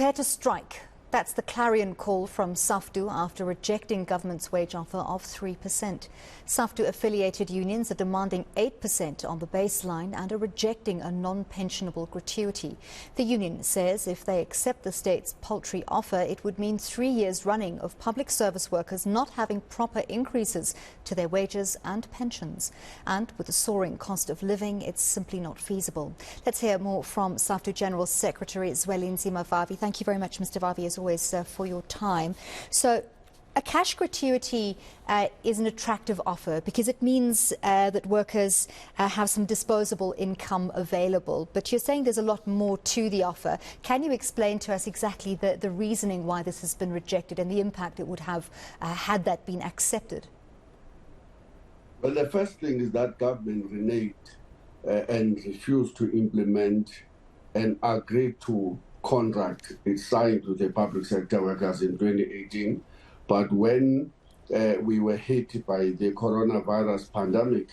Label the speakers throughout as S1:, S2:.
S1: Prepare to strike. That's the clarion call from Saftu after rejecting government's wage offer of 3%. Saftu-affiliated unions are demanding 8% on the baseline and are rejecting a non-pensionable gratuity. The union says if they accept the state's paltry offer, it would mean 3 years running of public service workers not having proper increases to their wages and pensions. And with the soaring cost of living, it's simply not feasible. Let's hear more from Saftu General Secretary Zwelinzima Vavi. Thank you very much, Mr. Vavi, as always, for your time. So a cash gratuity is an attractive offer because it means that workers have some disposable income available. But you're saying there's a lot more to the offer. Can you explain to us exactly the reasoning why this has been rejected and the impact it would have had that been accepted?
S2: Well, the first thing is that government reneged and refused to implement and agree to contract it signed with the public sector workers in 2018. But when we were hit by the coronavirus pandemic,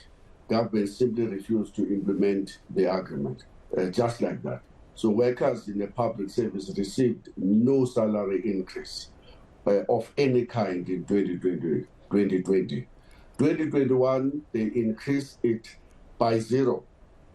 S2: government simply refused to implement the agreement, just like that. So workers in the public service received no salary increase of any kind in 2020. 2021, they increased it by 0.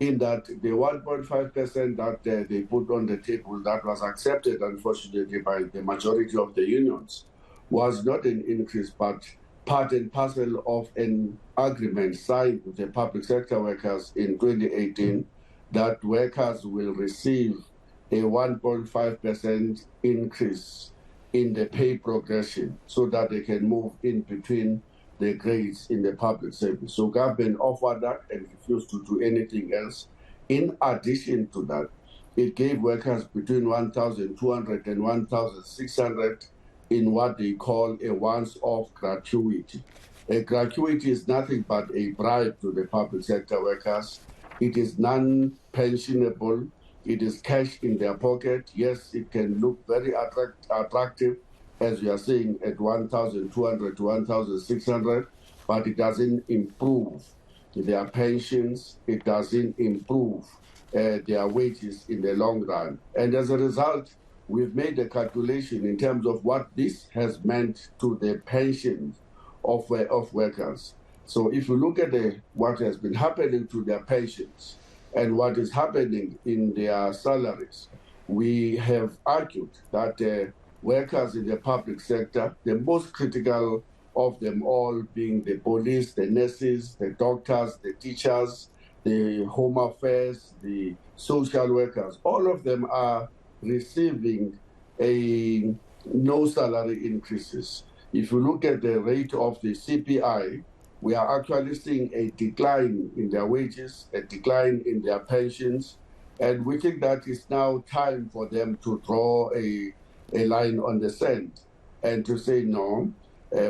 S2: In that the 1.5% that they put on the table that was accepted, unfortunately, by the majority of the unions, was not an increase, but part and parcel of an agreement signed with the public sector workers in 2018 that workers will receive a 1.5% increase in the pay progression so that they can move in between the grades in the public service. So government offered that and refused to do anything else. In addition to that, it gave workers between 1,200 and 1,600 in what they call a once-off gratuity. A gratuity is nothing but a bribe to the public sector workers. It is non-pensionable. It is cash in their pocket. Yes, it can look very attractive, as we are saying, at 1,200 to 1,600, but it doesn't improve their pensions, it doesn't improve their wages in the long run. And as a result, we've made a calculation in terms of what this has meant to the pensions of workers. So if you look at what has been happening to their pensions and what is happening in their salaries, we have argued that workers in the public sector, the most critical of them all being the police, the nurses, the doctors, the teachers, the home affairs, the social workers, all of them are receiving no salary increases. If you look at the rate of the CPI, we are actually seeing a decline in their wages, a decline in their pensions, and we think that it's now time for them to draw a line on the sand and to say, no,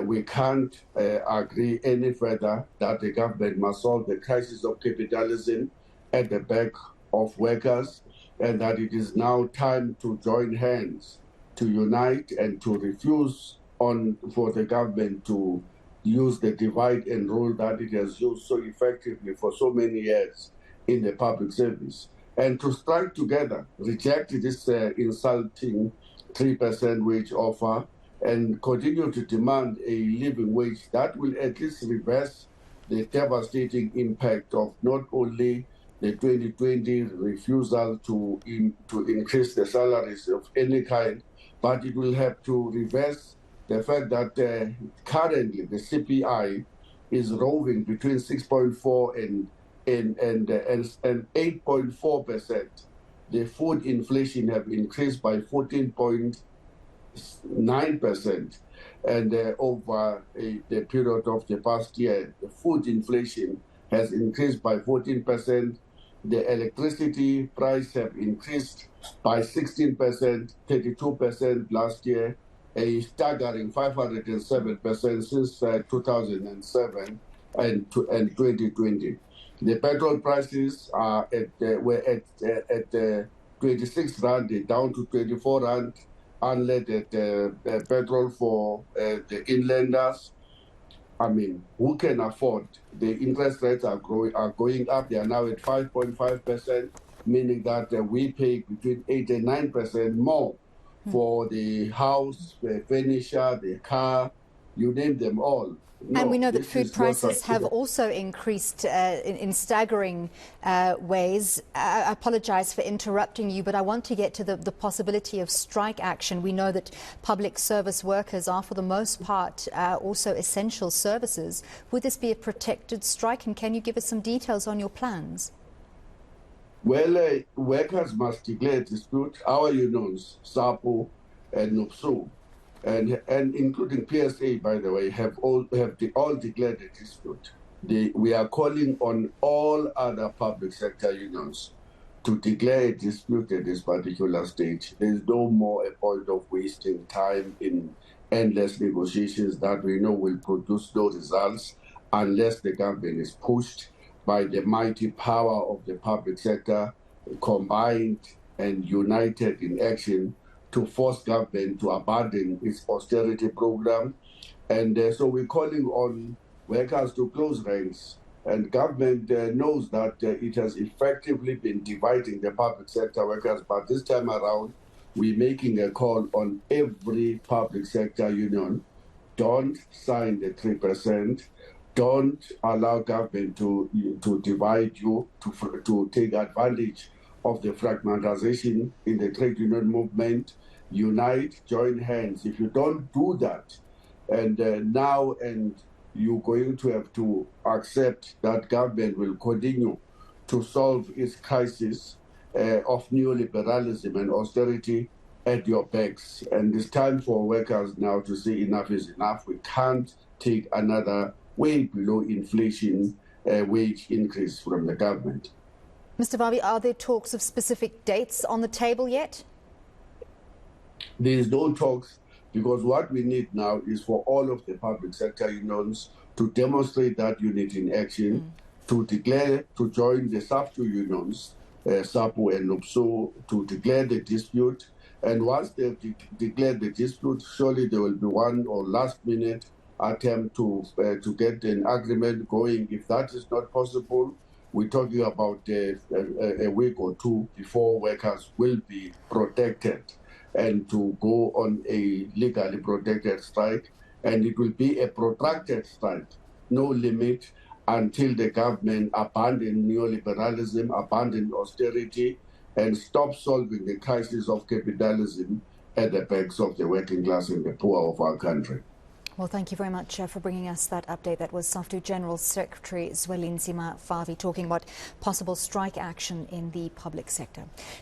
S2: we can't agree any further that the government must solve the crisis of capitalism at the back of workers, and that it is now time to join hands, to unite and to refuse for the government to use the divide and rule that it has used so effectively for so many years in the public service, and to strike together, reject this insulting 3% wage offer, and continue to demand a living wage that will at least reverse the devastating impact of not only the 2020 refusal to increase the salaries of any kind, but it will have to reverse the fact that currently the CPI is roving between 6.4 and 8.4%. The food inflation have increased by 14.9%, and over the period of the past year, the food inflation has increased by 14%. The electricity price have increased by 16%, 32% last year, a staggering 507% since 2007 and 2020. The petrol prices are were at 26 rand, down to 24 rand unleaded petrol for the inlanders. I mean, who can afford? The interest rates are going up. They are now at 5.5%, meaning that we pay between 8 and 9% more for the house, the furniture, the car, you name them all. No,
S1: and we know that food prices have
S2: sustainable.
S1: also increased in staggering ways. I apologize for interrupting you, but I want to get to the possibility of strike action. We know that public service workers are, for the most part, also essential services. Would this be a protected strike, and can you give us some details on your plans?
S2: Well, workers must declare dispute. Our unions, SAPO and NUPSU, and including PSA, by the way, have all declared a dispute. We are calling on all other public sector unions to declare a dispute at this particular stage. There is no more a point of wasting time in endless negotiations that we know will produce no results unless the government is pushed by the mighty power of the public sector, combined and united in action to force government to abandon its austerity program. And so we're calling on workers to close ranks. And government knows that it has effectively been dividing the public sector workers, but this time around, we're making a call on every public sector union. Don't sign the 3%. Don't allow government to divide you, to take advantage of the fragmentation in the trade union movement. Unite, join hands. If you don't do that, and you're going to have to accept that government will continue to solve its crisis of neoliberalism and austerity at your backs. And it's time for workers now to say enough is enough. We can't take another way below inflation wage increase from the government.
S1: Mr. Vavi, are there talks of specific dates on the table yet?
S2: There is no talks, because what we need now is for all of the public sector unions to demonstrate that unity in action, to declare, to join the Saftu unions, SAPO and NUPSU, to declare the dispute. And once they've declared the dispute, surely there will be one or last minute attempt to get an agreement going. If that is not possible, we're talking about a week or two before workers will be protected and to go on a legally protected strike. And it will be a protracted strike, no limit, until the government abandon neoliberalism, abandon austerity, and stop solving the crisis of capitalism at the backs of the working class and the poor of our country.
S1: Well, thank you very much for bringing us that update. That was Saftu General Secretary Zwelinzima Vavi talking about possible strike action in the public sector.